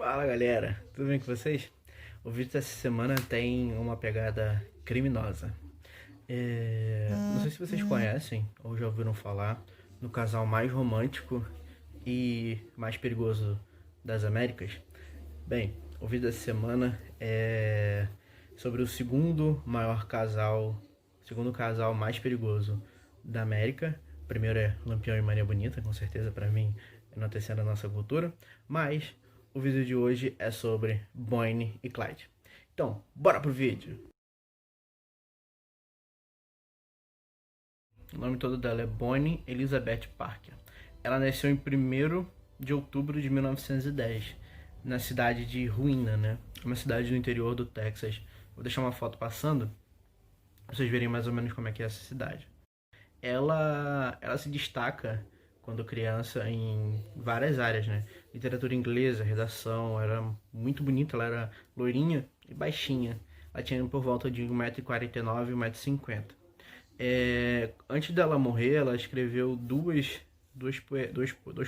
Fala galera, tudo bem com vocês? O vídeo dessa semana tem uma pegada criminosa. Não sei se vocês conhecem ou já ouviram falar no casal mais romântico e mais perigoso das Américas. Bem, o vídeo dessa semana é sobre o segundo casal mais perigoso da América. O primeiro é Lampião e Maria Bonita, com certeza para mim enaltecendo a nossa cultura, mas o vídeo de hoje é sobre Bonnie e Clyde. Então, bora pro vídeo! O nome todo dela é Bonnie Elizabeth Parker. Ela nasceu em 1º de outubro de 1910, na cidade de Ruína, né? Uma cidade do interior do Texas. Vou deixar uma foto passando, pra vocês verem mais ou menos como é que é essa cidade. Ela se destaca quando criança em várias áreas, né? Literatura inglesa, redação, era muito bonita, ela era loirinha e baixinha. Ela tinha por volta de 1,49 m e 1,50 m. Antes dela morrer, ela escreveu dois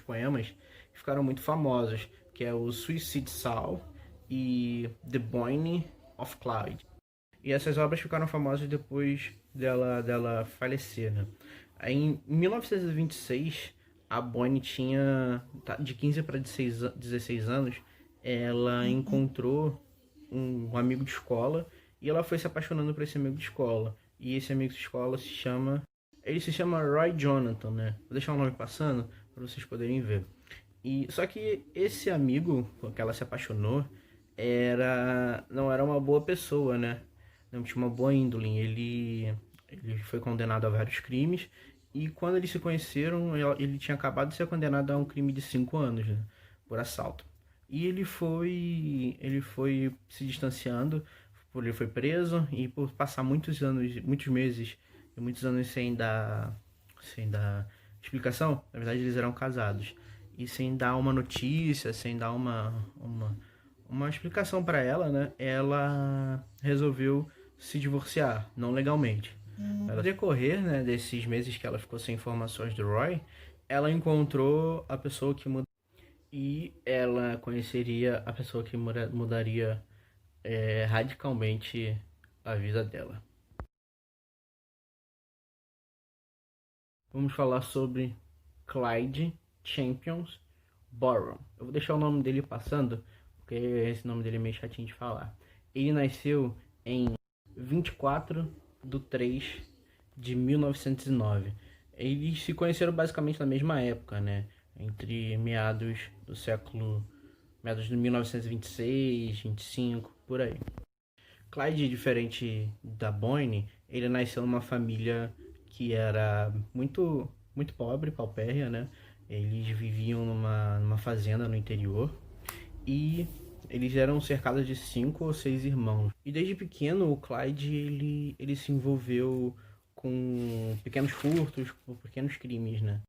poemas que ficaram muito famosos, que é o Suicide Soul e The Bonnie of Clyde. E essas obras ficaram famosas depois dela falecer, né? Aí, em 1926, a Bonnie tinha de 15 para 16 anos. Ela encontrou um amigo de escola e ela foi se apaixonando por esse amigo de escola. E esse amigo de escola ele se chama Roy Jonathan, né? Vou deixar o nome passando para vocês poderem ver. Só que esse amigo com que ela se apaixonou não era uma boa pessoa, né? Não tinha uma boa índole. Ele foi condenado a vários crimes e quando eles se conheceram, ele tinha acabado de ser condenado a um crime de 5 anos, né? Por assalto. E ele foi se distanciando, ele foi preso e por passar muitos meses e muitos anos sem dar explicação. Na verdade, eles eram casados e sem dar uma notícia, sem dar uma explicação para ela, né? Ela resolveu se divorciar, não legalmente. No decorrer, né, desses meses que ela ficou sem informações do Roy, ela encontrou a pessoa que e ela conheceria a pessoa que mudaria radicalmente a vida dela. Vamos falar sobre Clyde Champions Boron. Eu vou deixar o nome dele passando, porque esse nome dele é meio chatinho de falar. Ele nasceu em 24 de 3 de 1909. Eles se conheceram basicamente na mesma época, né? Entre meados de 1926, 25, por aí. Clyde, diferente da Bonnie, ele nasceu numa família que era muito pobre, paupérria, né? Eles viviam numa fazenda no interior e eles eram cercados de 5 ou 6 irmãos. E desde pequeno o Clyde ele se envolveu com pequenos furtos, com pequenos crimes, né?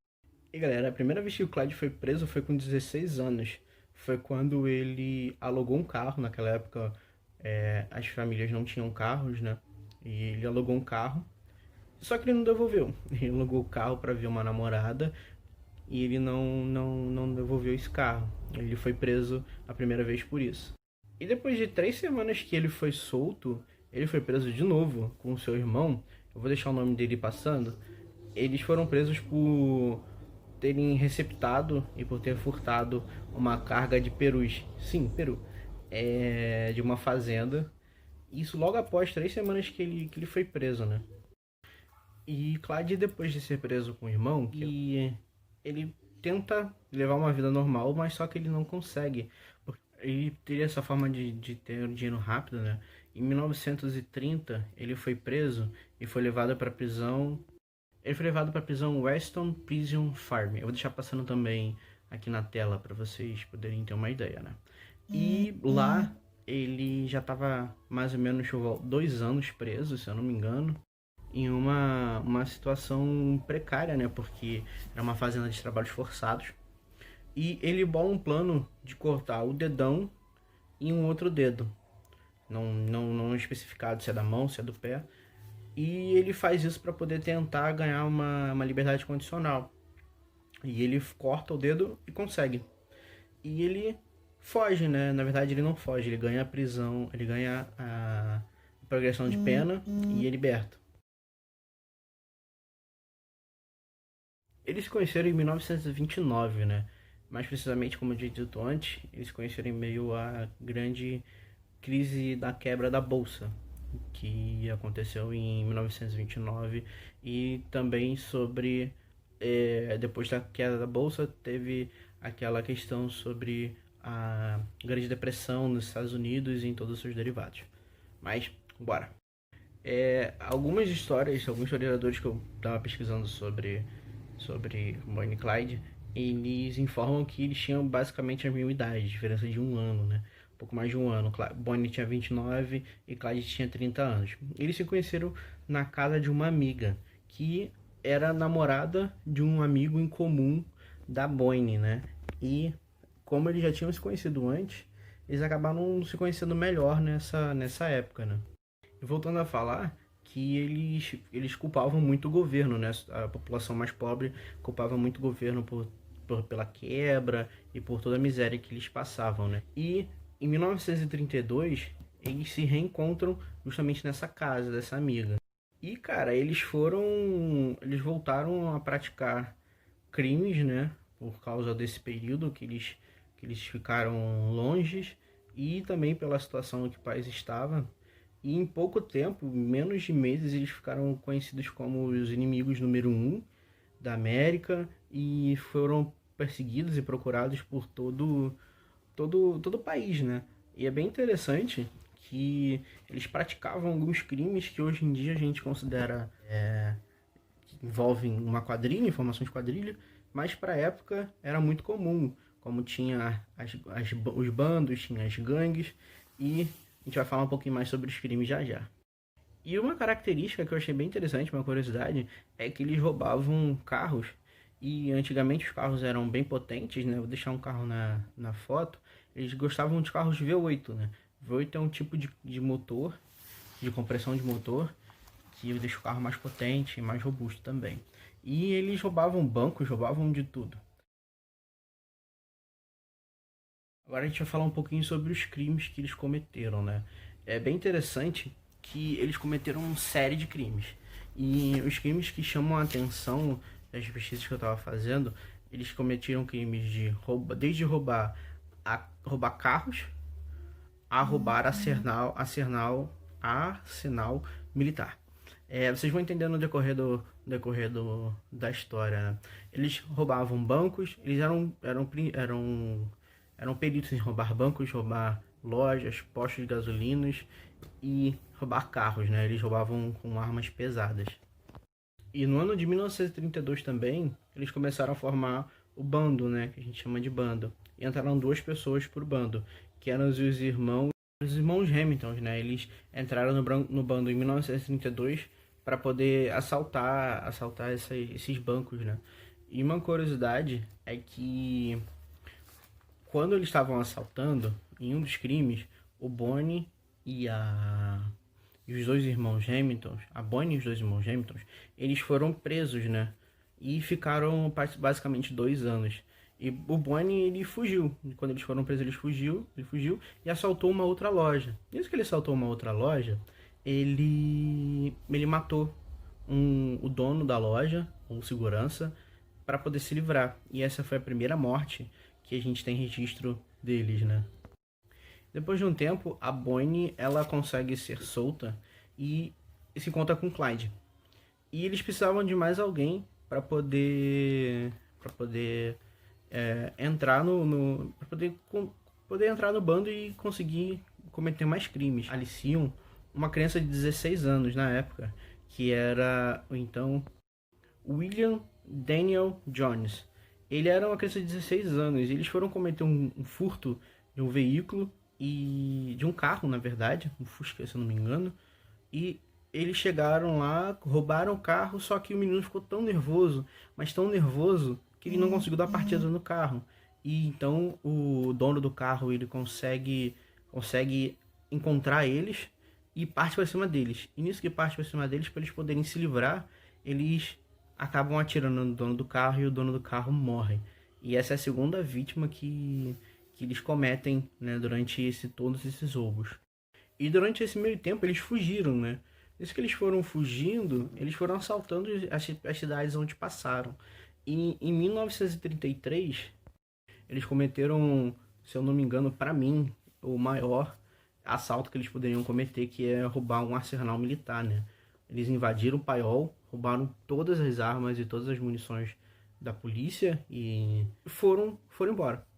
E galera, a primeira vez que o Clyde foi preso foi com 16 anos. Foi quando ele alugou um carro. Naquela época as famílias não tinham carros, né? E ele alugou um carro. Só que ele não devolveu. Ele alugou o carro para ver uma namorada e ele não devolveu esse carro. Ele foi preso a primeira vez por isso. E depois de 3 semanas que ele foi solto, ele foi preso de novo com o seu irmão. Eu vou deixar o nome dele passando. Eles foram presos por terem receptado e por ter furtado uma carga de perus. Sim, peru. De uma fazenda. Isso logo após 3 semanas que ele foi preso, né? E Clyde, depois de ser preso com o irmão, ele tenta levar uma vida normal, mas só que ele não consegue. Porque ele teria essa forma de ter um dinheiro rápido, né? Em 1930, ele foi preso e foi levado para a prisão. Ele foi levado para a prisão Weston Prison Farm. Eu vou deixar passando também aqui na tela para vocês poderem ter uma ideia, né? E lá ele já estava mais ou menos 2 anos preso, se eu não me engano, em uma situação precária, né? Porque era uma fazenda de trabalhos forçados. E ele bola um plano de cortar o dedão e um outro dedo. Não especificado se é da mão, se é do pé. E ele faz isso para poder tentar ganhar uma liberdade condicional. E ele corta o dedo e consegue. E ele foge, né? Na verdade, ele não foge, ele ganha a prisão, ele ganha a progressão de pena e é liberto. Eles se conheceram em 1929, né? Mais precisamente, como eu tinha dito antes, eles se conheceram em meio à grande crise da quebra da Bolsa, que aconteceu em 1929, e também sobre, depois da queda da Bolsa, teve aquela questão sobre a Grande Depressão nos Estados Unidos e em todos os seus derivados. Mas, bora. Algumas histórias, alguns historiadores que eu estava pesquisando sobre Bonnie e Clyde, eles informam que eles tinham basicamente a mesma idade, diferença de um ano, né? Um pouco mais de um ano. Bonnie tinha 29 e Clyde tinha 30 anos. Eles se conheceram na casa de uma amiga, que era namorada de um amigo em comum da Bonnie, né? E como eles já tinham se conhecido antes, eles acabaram se conhecendo melhor nessa época, né? E voltando a falar que eles culpavam muito o governo, né? A população mais pobre culpava muito o governo pela quebra e por toda a miséria que eles passavam, né? E em 1932 eles se reencontram justamente nessa casa dessa amiga. E cara, eles voltaram a praticar crimes, né? Por causa desse período que eles ficaram longes e também pela situação que o país estava. E em pouco tempo, menos de meses, eles ficaram conhecidos como os inimigos número um da América e foram perseguidos e procurados por todo o país, né? E é bem interessante que eles praticavam alguns crimes que hoje em dia a gente considera que envolvem uma quadrilha, informação de quadrilha, mas para a época era muito comum, como tinha os bandos, tinha as gangues, e a gente vai falar um pouquinho mais sobre os crimes já já. E uma característica que eu achei bem interessante, uma curiosidade, é que eles roubavam carros. E antigamente os carros eram bem potentes, né? Vou deixar um carro na foto. Eles gostavam de carros V8, né? V8 é um tipo de motor, de compressão de motor, que deixa o carro mais potente e mais robusto também. E eles roubavam bancos, roubavam de tudo. Agora a gente vai falar um pouquinho sobre os crimes que eles cometeram, né? É bem interessante que eles cometeram uma série de crimes. E os crimes que chamam a atenção das pesquisas que eu estava fazendo, eles cometeram crimes de desde roubar carros a roubar arsenal militar. Vocês vão entender no decorrer da história, né? Eles roubavam bancos, eles eram peritos em roubar bancos, roubar lojas, postos de gasolinas e roubar carros, né? Eles roubavam com armas pesadas. E no ano de 1932 também, eles começaram a formar o bando, né? Que a gente chama de bando. E entraram duas pessoas por bando, que eram os irmãos Hamilton, né? Eles entraram no bando em 1932 para poder assaltar esses bancos, né? E uma curiosidade é que quando eles estavam assaltando, em um dos crimes, o Bonnie e os dois irmãos Hamilton, a Bonnie e os dois irmãos Hamilton, eles foram presos, né? E ficaram basicamente 2 anos. E o Bonnie, ele fugiu. Quando eles foram presos, ele fugiu e assaltou uma outra loja. Nisso que ele assaltou uma outra loja, ele matou o dono da loja, o segurança, para poder se livrar. E essa foi a primeira morte que a gente tem registro deles, né? Depois de um tempo, a Bonnie, ela consegue ser solta e se encontra com Clyde. E eles precisavam de mais alguém para poder entrar para poder entrar no bando e conseguir cometer mais crimes. Aliciam uma criança de 16 anos na época, que era o então William Daniel Jones. Ele era uma criança de 16 anos e eles foram cometer um furto de um veículo e de um carro, na verdade, um Fusca, se eu não me engano. E eles chegaram lá, roubaram o carro, só que o menino ficou tão nervoso, mas tão nervoso, que ele não conseguiu dar partida no carro. E então o dono do carro, ele consegue encontrar eles e parte para cima deles. E nisso que parte para cima deles, para eles poderem se livrar, eles acabam atirando no dono do carro e o dono do carro morre. E essa é a segunda vítima que que eles cometem, né, durante todos esses roubos. E durante esse meio tempo eles fugiram, né? Isso que eles foram fugindo, eles foram assaltando as cidades onde passaram. E em 1933, eles cometeram, se eu não me engano, para mim, o maior assalto que eles poderiam cometer, que é roubar um arsenal militar, né? Eles invadiram o paiol, roubaram todas as armas e todas as munições da polícia e foram embora.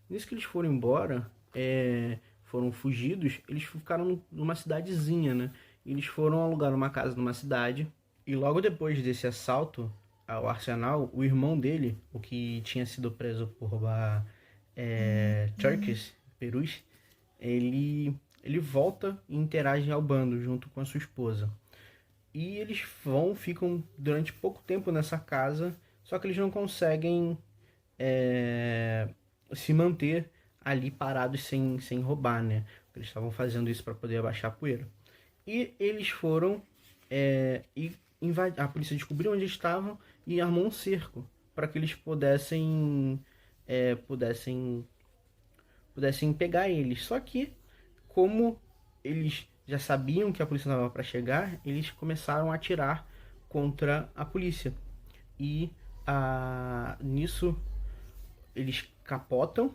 Nisso que eles foram embora, foram fugidos, eles ficaram numa cidadezinha, né? Eles foram alugar uma casa numa cidade e logo depois desse assalto ao arsenal, o irmão dele, o que tinha sido preso por roubar turkeys, perus, ele volta e interage ao bando junto com a sua esposa. E eles ficam durante pouco tempo nessa casa, só que eles não conseguem se manter ali parados sem roubar, né? Eles estavam fazendo isso para poder abaixar a poeira. E eles foram e a polícia descobriu onde estavam e armou um cerco para que eles pudessem pegar eles. Só que, como eles já sabiam que a polícia estava para chegar, eles começaram a atirar contra a polícia. E nisso eles capotam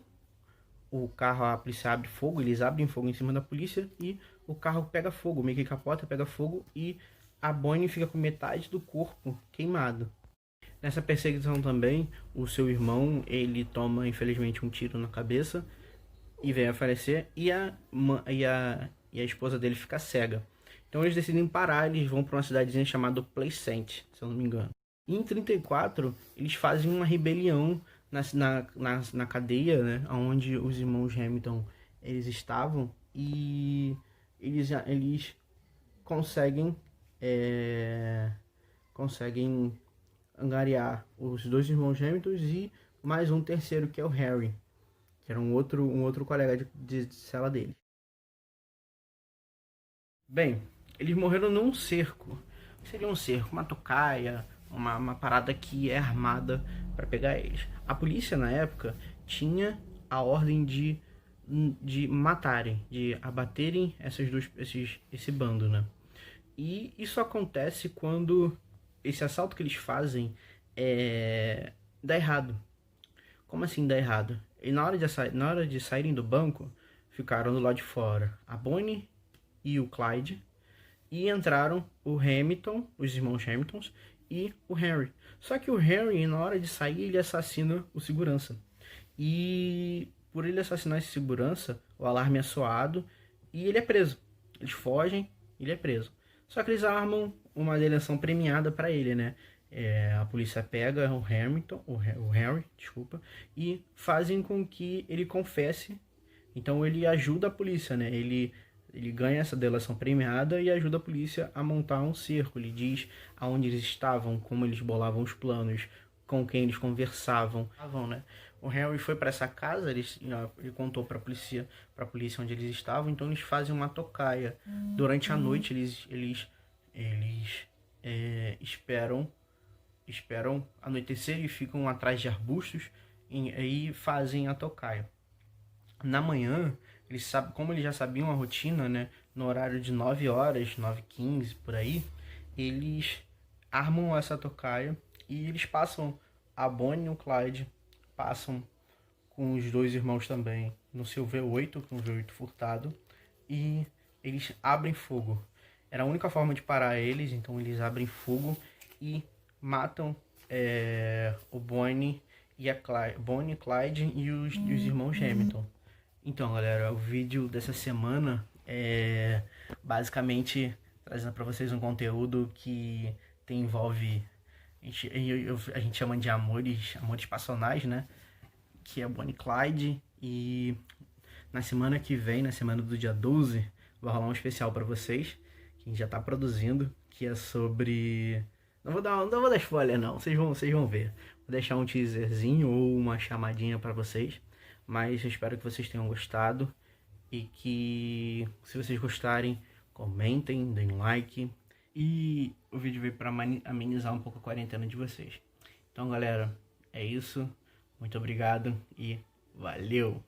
o carro, a polícia abre fogo, eles abrem fogo em cima da polícia e o carro pega fogo, meio que capota, pega fogo e a Bonnie fica com metade do corpo queimado. Nessa perseguição também, o seu irmão, ele toma infelizmente um tiro na cabeça e vem a falecer e a esposa dele fica cega. Então eles decidem parar, eles vão para uma cidadezinha chamada Plaisance, se eu não me engano. E em 34, eles fazem uma rebelião na cadeia, né, onde os irmãos Hamilton eles estavam, e eles conseguem angariar os dois irmãos Hamilton e mais um terceiro, que é o Harry, que era um outro colega de cela dele. Bem, eles morreram num cerco. O que seria um cerco? Uma tocaia, uma parada que é armada para pegar eles. A polícia na época tinha a ordem de matarem, de abaterem esse bando, né? E isso acontece quando esse assalto que eles fazem dá errado. Como assim dá errado? E na hora de saírem do banco, ficaram do lado de fora a Bonnie e o Clyde, e entraram o Hamilton, os irmãos Hamiltons e o Harry. Só que o Harry, na hora de sair, ele assassina o segurança. E por ele assassinar esse segurança, o alarme é soado e ele é preso. Eles fogem, ele é preso. Só que eles armam uma delação premiada para ele, né? A polícia pega o Harry, desculpa, e fazem com que ele confesse. Então ele ajuda a polícia, né? Ele ganha essa delação premiada e ajuda a polícia a montar um cerco. Ele diz aonde eles estavam, como eles bolavam os planos, com quem eles conversavam, né? O Harry foi para essa casa, ele contou para a polícia onde eles estavam, então eles fazem uma tocaia. Durante a noite eles esperam anoitecer e ficam atrás de arbustos e fazem a tocaia. Na manhã, como eles já sabiam a rotina, né? No horário de 9 horas, 9h15, por aí, eles armam essa tocaia e eles passam a Bonnie e o Clyde, passam com os dois irmãos também no seu V8, com o V8 furtado, e eles abrem fogo. Era a única forma de parar eles, então eles abrem fogo e matam o Bonnie e Bonnie, Clyde e os irmãos Hamilton. Então, galera, o vídeo dessa semana é basicamente trazendo para vocês um conteúdo que envolve, a gente chama de amores passionais, né? Que é Bonnie e Clyde. E na semana que vem, na semana do dia 12, vai rolar um especial para vocês, que a gente já tá produzindo, que é sobre... Não vou dar spoiler não, vocês vão ver. Vou deixar um teaserzinho ou uma chamadinha para vocês. Mas eu espero que vocês tenham gostado e que, se vocês gostarem, comentem, deem like. E o vídeo veio para amenizar um pouco a quarentena de vocês. Então, galera, é isso. Muito obrigado e valeu!